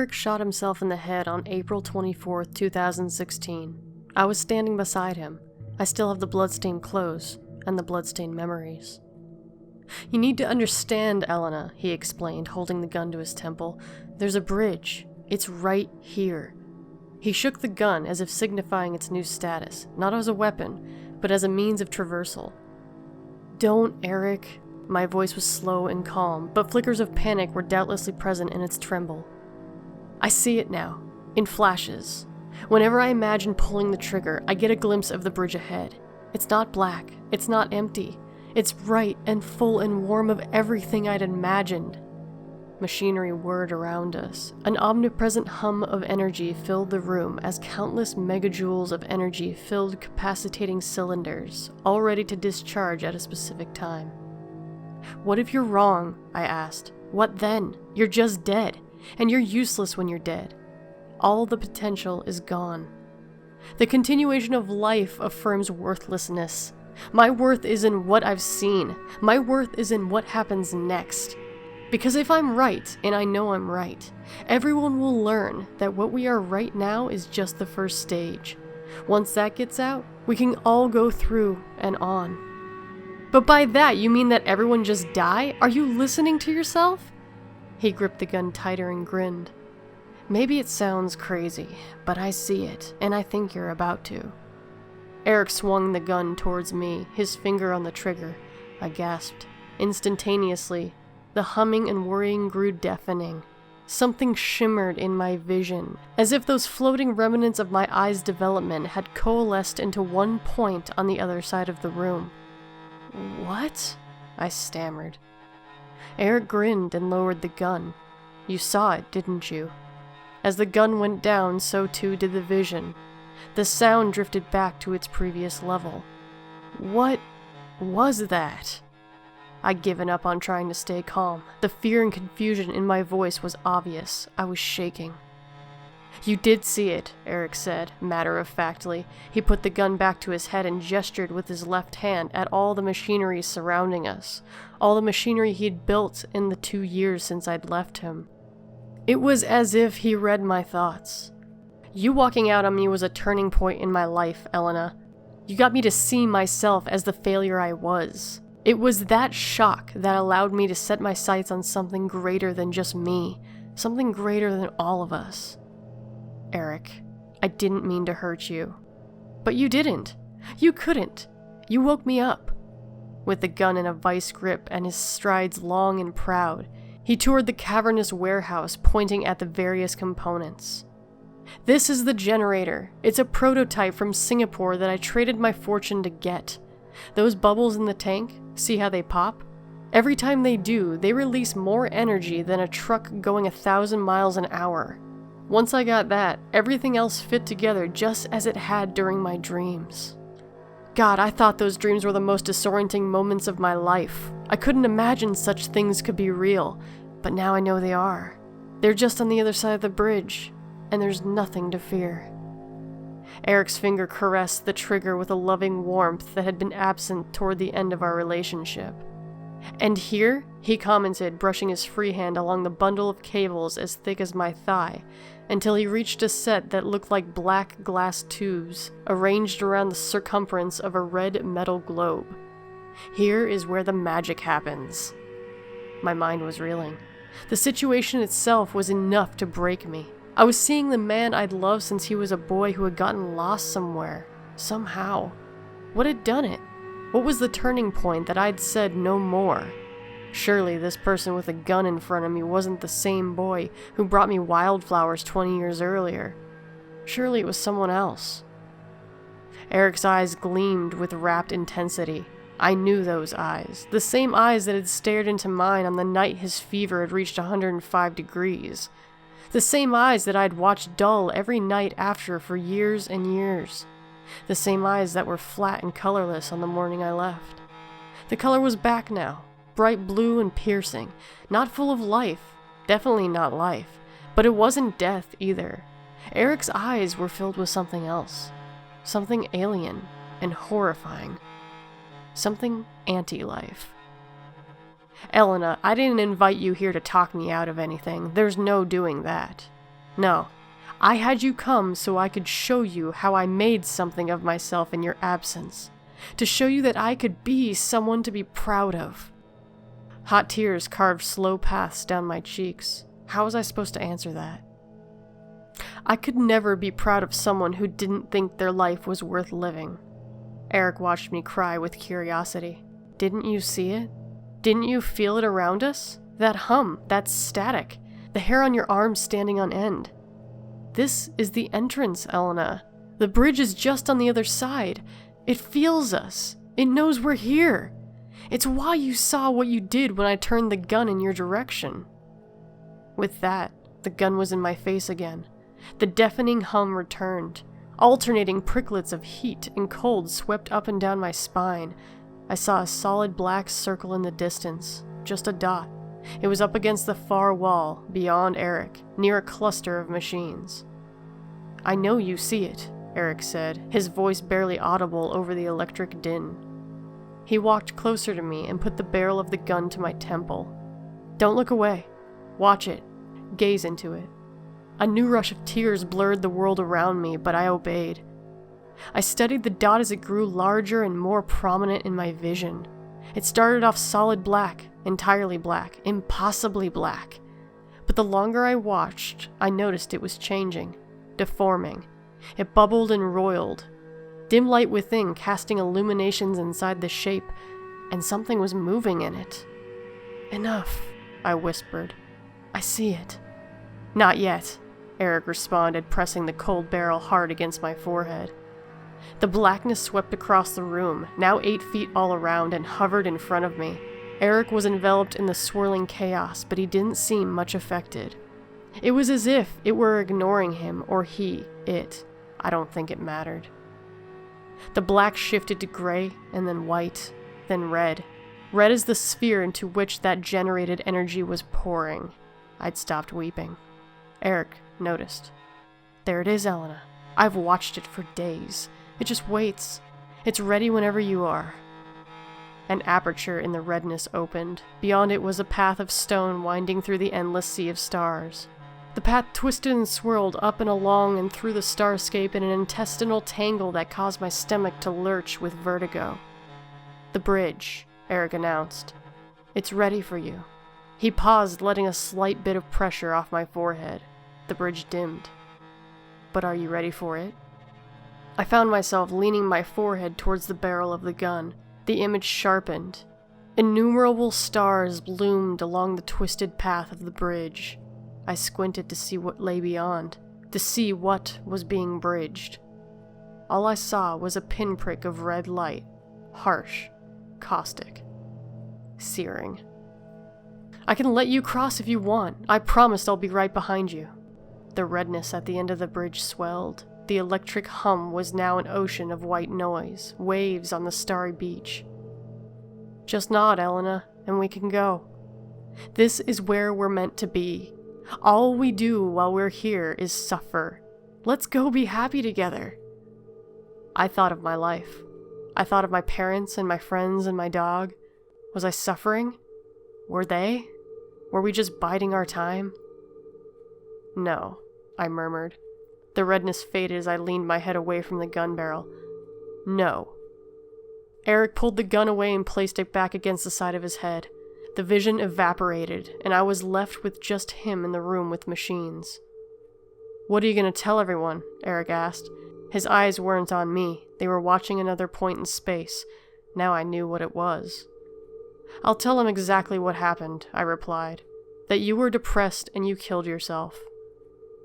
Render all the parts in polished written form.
Eric shot himself in the head on April 24, 2016. I was standing beside him. I still have the bloodstained clothes and the bloodstained memories. You need to understand, Elena, he explained, holding the gun to his temple. There's a bridge. It's right here. He shook the gun as if signifying its new status, not as a weapon, but as a means of traversal. Don't, Eric. My voice was slow and calm, but flickers of panic were doubtlessly present in its tremble. I see it now, in flashes. Whenever I imagine pulling the trigger, I get a glimpse of the bridge ahead. It's not black. It's not empty. It's bright and full and warm of everything I'd imagined. Machinery whirred around us. An omnipresent hum of energy filled the room as countless megajoules of energy filled capacitating cylinders, all ready to discharge at a specific time. What if you're wrong? I asked. What then? You're just dead, and you're useless when you're dead. All the potential is gone. The continuation of life affirms worthlessness. My worth is in what I've seen. My worth is in what happens next. Because if I'm right, and I know I'm right, everyone will learn that what we are right now is just the first stage. Once that gets out, we can all go through and on. But by that, you mean that everyone just die? Are you listening to yourself? He gripped the gun tighter and grinned. Maybe it sounds crazy, but I see it, and I think you're about to. Eric swung the gun towards me, his finger on the trigger. I gasped. Instantaneously, the humming and worrying grew deafening. Something shimmered in my vision, as if those floating remnants of my eye's development had coalesced into one point on the other side of the room. What? I stammered. Eric grinned and lowered the gun. You saw it, didn't you? As the gun went down, so too did the vision. The sound drifted back to its previous level. What was that? I'd given up on trying to stay calm. The fear and confusion in my voice was obvious. I was shaking. You did see it, Eric said, matter-of-factly. He put the gun back to his head and gestured with his left hand at all the machinery surrounding us, all the machinery he'd built in the 2 years since I'd left him. It was as if he read my thoughts. You walking out on me was a turning point in my life, Elena. You got me to see myself as the failure I was. It was that shock that allowed me to set my sights on something greater than just me, something greater than all of us. Eric, I didn't mean to hurt you. But you didn't. You couldn't. You woke me up. With the gun in a vice grip and his strides long and proud, he toured the cavernous warehouse, pointing at the various components. This is the generator. It's a prototype from Singapore that I traded my fortune to get. Those bubbles in the tank, see how they pop? Every time they do, they release more energy than a truck going 1,000 miles an hour. Once I got that, everything else fit together just as it had during my dreams. God, I thought those dreams were the most disorienting moments of my life. I couldn't imagine such things could be real, but now I know they are. They're just on the other side of the bridge, and there's nothing to fear. Eric's finger caressed the trigger with a loving warmth that had been absent toward the end of our relationship. And here, he commented, brushing his free hand along the bundle of cables as thick as my thigh, until he reached a set that looked like black glass tubes, arranged around the circumference of a red metal globe. Here is where the magic happens. My mind was reeling. The situation itself was enough to break me. I was seeing the man I'd loved since he was a boy who had gotten lost somewhere. Somehow. What had done it? What was the turning point that I'd said no more? Surely this person with a gun in front of me wasn't the same boy who brought me wildflowers 20 years earlier. Surely it was someone else. Eric's eyes gleamed with rapt intensity. I knew those eyes, the same eyes that had stared into mine on the night his fever had reached 105 degrees. The same eyes that I'd watched dull every night after for years and years. The same eyes that were flat and colorless on the morning I left. The color was back now, bright blue and piercing, not full of life, definitely not life, but it wasn't death either. Eric's eyes were filled with something else, something alien and horrifying, something anti-life. Elena, I didn't invite you here to talk me out of anything. There's no doing that. No, I had you come so I could show you how I made something of myself in your absence. To show you that I could be someone to be proud of. Hot tears carved slow paths down my cheeks. How was I supposed to answer that? I could never be proud of someone who didn't think their life was worth living. Eric watched me cry with curiosity. Didn't you see it? Didn't you feel it around us? That hum, that static, the hair on your arms standing on end. This is the entrance, Elena. The bridge is just on the other side. It feels us. It knows we're here. It's why you saw what you did when I turned the gun in your direction. With that, the gun was in my face again. The deafening hum returned. Alternating pricklets of heat and cold swept up and down my spine. I saw a solid black circle in the distance, just a dot. It was up against the far wall, beyond Eric, near a cluster of machines. I know you see it, Eric said, his voice barely audible over the electric din. He walked closer to me and put the barrel of the gun to my temple. Don't look away. Watch it. Gaze into it. A new rush of tears blurred the world around me, but I obeyed. I studied the dot as it grew larger and more prominent in my vision. It started off solid black, entirely black, impossibly black. But the longer I watched, I noticed it was changing, deforming. It bubbled and roiled. Dim light within casting illuminations inside the shape, and something was moving in it. Enough, I whispered. I see it. Not yet, Eric responded, pressing the cold barrel hard against my forehead. The blackness swept across the room, now 8 feet all around, and hovered in front of me. Eric was enveloped in the swirling chaos, but he didn't seem much affected. It was as if it were ignoring him, or he, it. I don't think it mattered. The black shifted to gray, and then white, then red. Red as the sphere into which that generated energy was pouring. I'd stopped weeping. Eric noticed. There it is, Elena. I've watched it for days. It just waits. It's ready whenever you are. An aperture in the redness opened. Beyond it was a path of stone winding through the endless sea of stars. The path twisted and swirled up and along and through the starscape in an intestinal tangle that caused my stomach to lurch with vertigo. The bridge, Eric announced. It's ready for you. He paused, letting a slight bit of pressure off my forehead. The bridge dimmed. But are you ready for it? I found myself leaning my forehead towards the barrel of the gun. The image sharpened. Innumerable stars bloomed along the twisted path of the bridge. I squinted to see what lay beyond, to see what was being bridged. All I saw was a pinprick of red light, harsh, caustic, searing. I can let you cross if you want. I promised I'll be right behind you. The redness at the end of the bridge swelled. The electric hum was now an ocean of white noise, waves on the starry beach. Just nod, Elena, and we can go. This is where we're meant to be. All we do while we're here is suffer. Let's go be happy together. I thought of my life. I thought of my parents and my friends and my dog. Was I suffering? Were they? Were we just biding our time? No, I murmured. The redness faded as I leaned my head away from the gun barrel. No. Eric pulled the gun away and placed it back against the side of his head. The vision evaporated, and I was left with just him in the room with machines. What are you going to tell everyone? Eric asked. His eyes weren't on me. They were watching another point in space. Now I knew what it was. I'll tell him exactly what happened, I replied. That you were depressed and you killed yourself.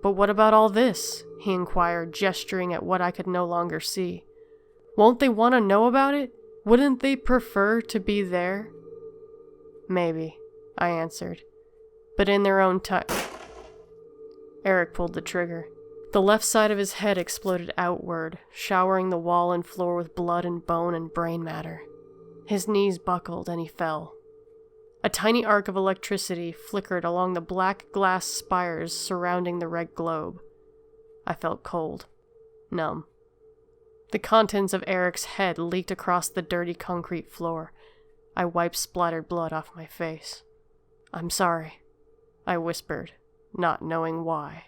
But what about all this? He inquired, gesturing at what I could no longer see. Won't they want to know about it? Wouldn't they prefer to be there? Maybe, I answered. But in their own time. Eric pulled the trigger. The left side of his head exploded outward, showering the wall and floor with blood and bone and brain matter. His knees buckled and he fell. A tiny arc of electricity flickered along the black glass spires surrounding the red globe. I felt cold, numb. The contents of Eric's head leaked across the dirty concrete floor. I wiped splattered blood off my face. I'm sorry, I whispered, not knowing why.